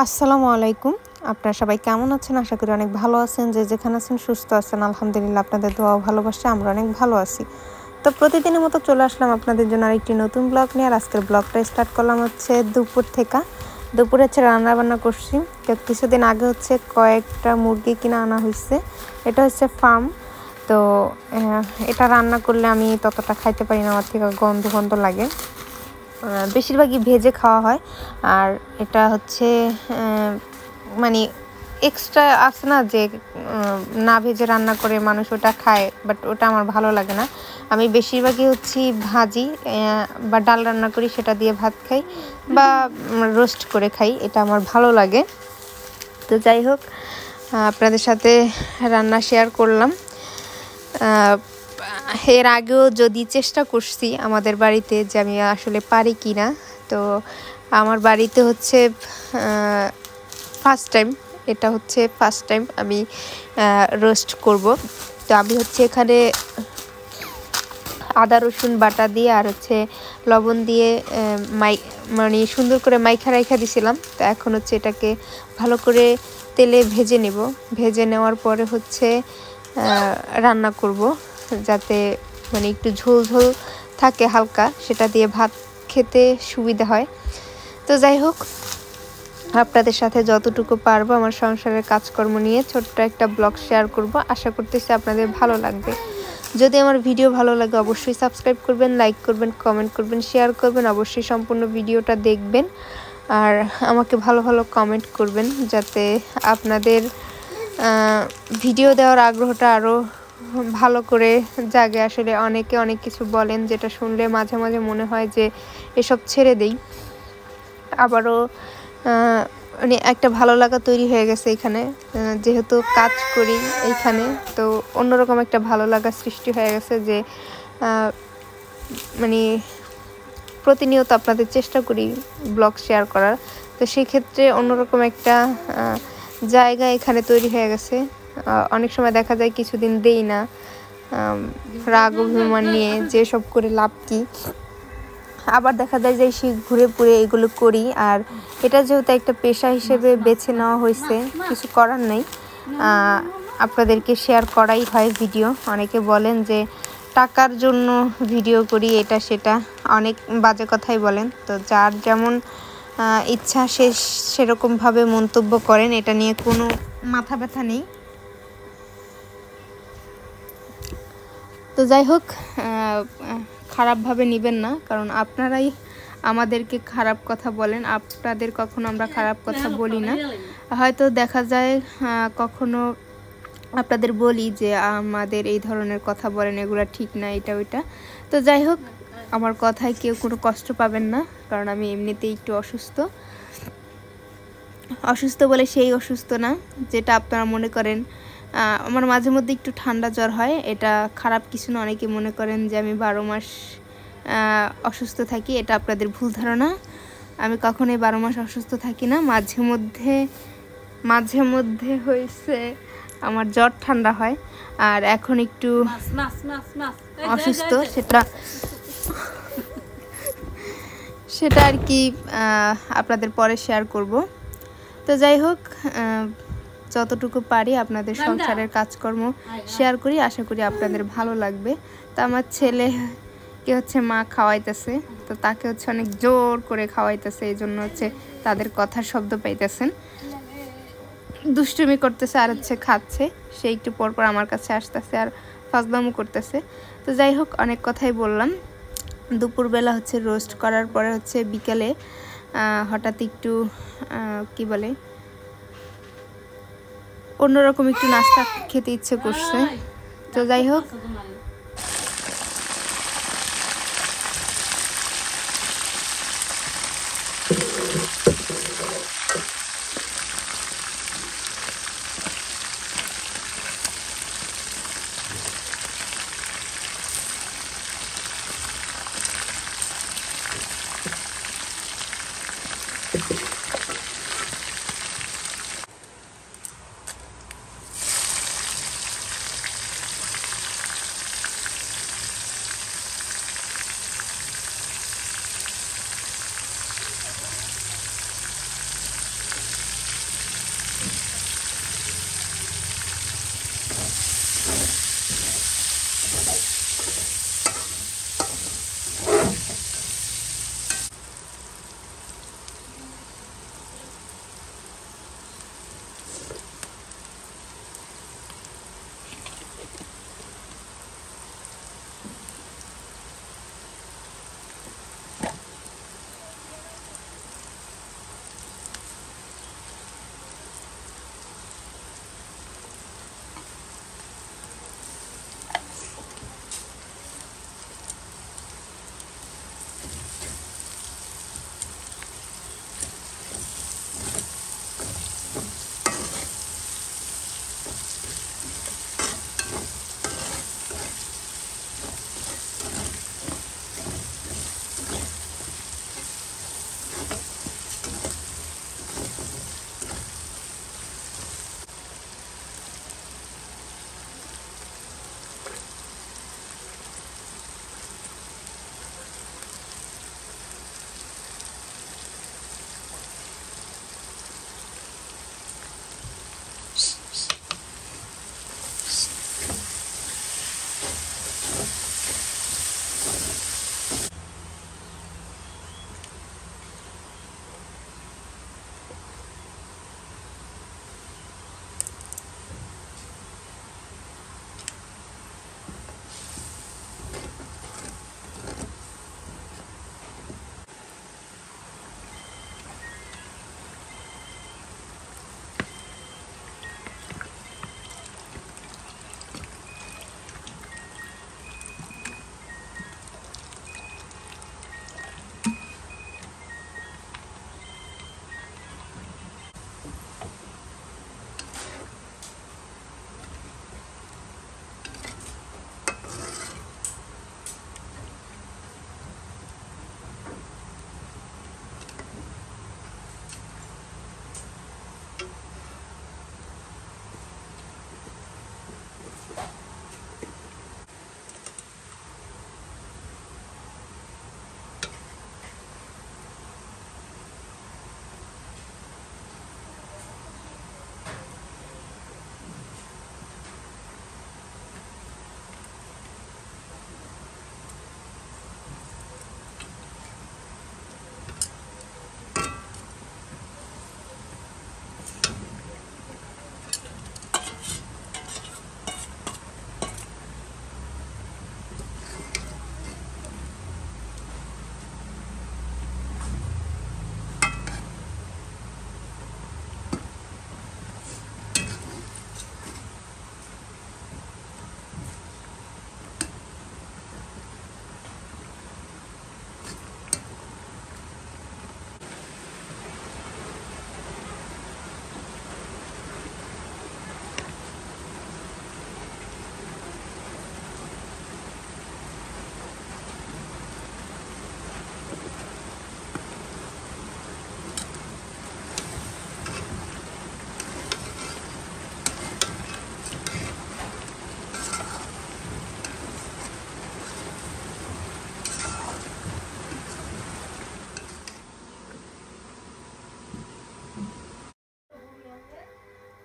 আসসালামু আলাইকুম। আপনারা সবাই কেমন আছেন? আশা করি অনেক ভালো আছেন। যে যেখানে আছেন সুস্থ আছেন। আলহামদুলিল্লাহ আপনাদের দোয়া ও ভালোবাসায় আমরা অনেক ভালো আছি। তো প্রতিদিনের মতো চলে আসলাম আপনাদের জন্য আরেকটি নতুন ব্লগ নিয়ে। আর আজকের ব্লগটা স্টার্ট করলাম হচ্ছে দুপুর থেকে। দুপুরে হচ্ছে রান্নাবান্না করছি। তো কিছুদিন আগে হচ্ছে কয়েকটা মুরগি কিনে আনা হয়েছে। এটা হচ্ছে ফার্ম। তো এটা রান্না করলে আমি ততটা খাইতে পারি না, আমার থেকে গন্ধ গন্ধ লাগে। বেশিরভাগই ভেজে খাওয়া হয়। আর এটা হচ্ছে মানে এক্সট্রা আছে না যে না ভেজে রান্না করে মানুষ ওটা খায়, বাট ওটা আমার ভালো লাগে না। আমি বেশিরভাগই হচ্ছে ভাজি বা ডাল রান্না করি, সেটা দিয়ে ভাত খাই বা রোস্ট করে খাই, এটা আমার ভালো লাগে। তো যাই হোক, আপনাদের সাথে রান্না শেয়ার করলাম। এর আগেও যদি চেষ্টা করছি আমাদের বাড়িতে যে আমি আসলে পারি কি না। তো আমার বাড়িতে হচ্ছে ফার্স্ট টাইম আমি রোস্ট করব। তো আমি হচ্ছে এখানে আদা রসুন বাটা দিয়ে আর হচ্ছে লবণ দিয়ে মানে সুন্দর করে মাইখা রাইখা দিছিলাম। তো এখন হচ্ছে এটাকে ভালো করে তেলে ভেজে নেব। ভেজে নেওয়ার পরে হচ্ছে রান্না করব, যাতে মানে একটু ঝোল ঝোল থাকে হালকা, সেটা দিয়ে ভাত খেতে সুবিধা হয়। তো যাই হোক, আপনাদের সাথে যতটুকু পারবো আমার সংসারের কাজকর্ম নিয়ে ছোট্ট একটা ব্লগ শেয়ার করব। আশা করতেছি আপনাদের ভালো লাগবে। যদি আমার ভিডিও ভালো লাগে অবশ্যই সাবস্ক্রাইব করবেন, লাইক করবেন, কমেন্ট করবেন, শেয়ার করবেন। অবশ্যই সম্পূর্ণ ভিডিওটা দেখবেন আর আমাকে ভালো ভালো কমেন্ট করবেন, যাতে আপনাদের ভিডিও দেওয়ার আগ্রহটা আরও ভালো করে জাগে। আসলে অনেকে অনেক কিছু বলেন, যেটা শুনলে মাঝে মাঝে মনে হয় যে এসব ছেড়ে দেই। আবারও মানে একটা ভালো লাগা তৈরি হয়ে গেছে এখানে, যেহেতু কাজ করি এইখানে। তো অন্যরকম একটা ভালো লাগা সৃষ্টি হয়ে গেছে যে মানে প্রতিনিয়ত আপনাদের চেষ্টা করি ব্লগ শেয়ার করার। তো সেক্ষেত্রে অন্যরকম একটা জায়গা এখানে তৈরি হয়ে গেছে। অনেক সময় দেখা যায় কিছুদিন দেই না, রাগ অভিমান নিয়ে যে সব করে লাভ কি। আবার দেখা যায় যে ঘুরে পুরে এগুলো করি। আর এটা যেহেতু একটা পেশা হিসেবে বেছে নেওয়া হয়েছে, কিছু করার নেই, আপনাদেরকে শেয়ার করাই হয় ভিডিও। অনেকে বলেন যে টাকার জন্য ভিডিও করি, এটা সেটা অনেক বাজে কথাই বলেন। তো যার যেমন ইচ্ছা সে সেরকমভাবে মন্তব্য করেন, এটা নিয়ে কোনো মাথা ব্যথা নেই। তো যাই হোক, খারাপভাবে নেবেন না, কারণ আপনারাই আমাদেরকে খারাপ কথা বলেন। আপনাদের কখনো আমরা খারাপ কথা বলি না। হয়তো দেখা যায় কখনো আপনাদের বলি যে আমাদের এই ধরনের কথা বলেন, এগুলো ঠিক না, এটা ওইটা। তো যাই হোক, আমার কথায় কেউ কোনো কষ্ট পাবেন না, কারণ আমি এমনিতেই একটু অসুস্থ বলে সেই অসুস্থ না যেটা আপনারা মনে করেন। আমার মাঝে মধ্যে একটু ঠান্ডা জ্বর হয়, এটা খারাপ কিছু না। অনেকে মনে করেন যে আমি 12 মাস অসুস্থ থাকি, এটা আপনাদের ভুল ধারণা। আমি কখনোই 12 মাস অসুস্থ থাকি না। মাঝে মধ্যে হয়েছে আমার জ্বর ঠান্ডা হয়, আর এখন একটু অসুস্থ, সেটা আর কি আপনাদের পরে শেয়ার করব। তো যাই হোক, যতটুকু পারি আপনাদের সংসারের কাজকর্ম শেয়ার করি, আশা করি আপনাদের ভালো লাগবে। তো আমার ছেলেকে হচ্ছে মা খাওয়াইতেছে, তো তাকে হচ্ছে অনেক জোর করে খাওয়াইতেছে, এই জন্য হচ্ছে তাদের কথার শব্দ পাইতেছেন। দুষ্টুমি করতেছে আর হচ্ছে খাচ্ছে। সে একটু পর পর আমার কাছে আসতেছে আর ফাজলামো করতেছে। তো যাই হোক, অনেক কথাই বললাম। দুপুরবেলা হচ্ছে রোস্ট করার পরে হচ্ছে বিকেলে হঠাৎ একটু কি বলে অন্যরকম একটু নাস্তা খেতে ইচ্ছে করছে। তো যাই হোক,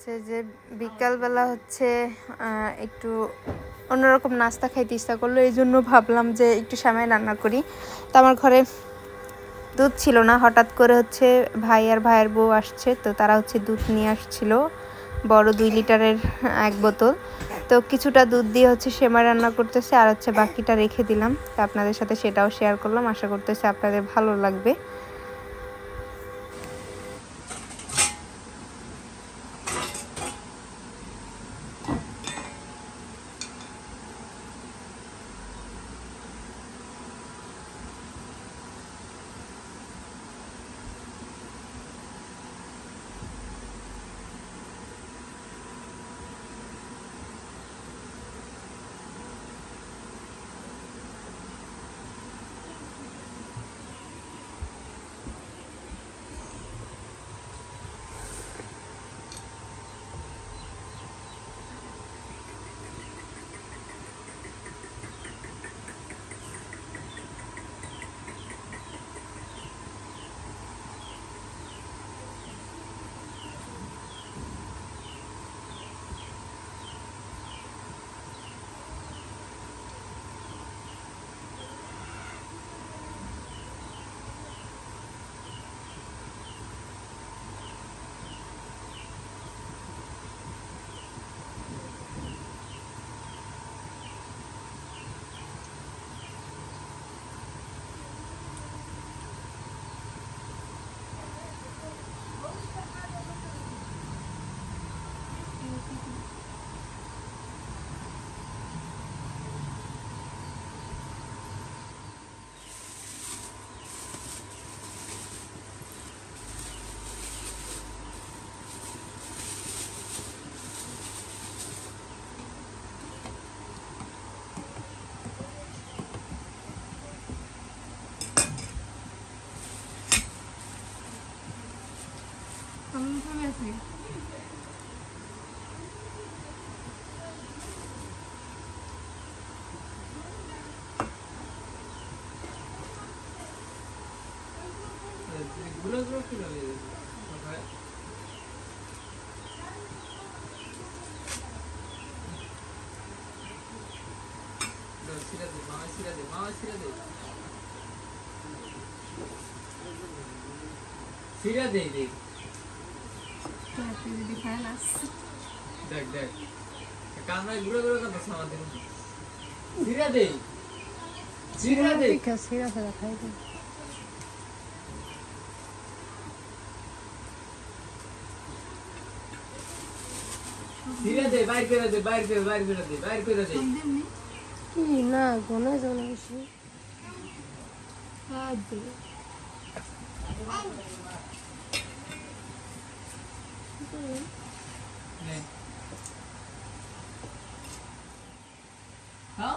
হচ্ছে যে বিকালবেলা হচ্ছে একটু অন্যরকম নাস্তা খাইতে ইচ্ছা করলো, এই জন্য ভাবলাম যে একটু সেমাই রান্না করি। তো আমার ঘরে দুধ ছিল না, হঠাৎ করে হচ্ছে ভাই আর ভাইয়ের বউ আসছে, তো তারা হচ্ছে দুধ নিয়ে আসছিল বড় 2 লিটারের এক বোতল। তো কিছুটা দুধ দিয়ে হচ্ছে সেমাই রান্না করতেছে, আর হচ্ছে বাকিটা রেখে দিলাম। তো আপনাদের সাথে সেটাও শেয়ার করলাম, আশা করতেছি আপনাদের ভালো লাগবে। সিরা দেই দেই দেখ দেখ কামড়ায় ঘুরে ঘুরে কথা সামা দিন সিরা দেই সিরা দেই সিরা ফেলা খাই দিই। সিরা দেই বাইর করে দে বাইর করে দে বাইর করে দে কি না গোনা জানা বেশি হাত দে নে হাও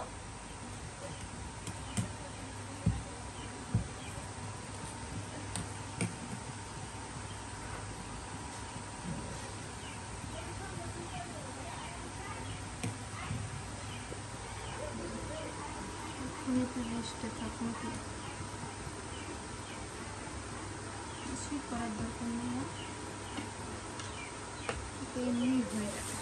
রেস্টে থাকুন, কিছুই করার দরকার নেই, এমনি হয়ে যাবে।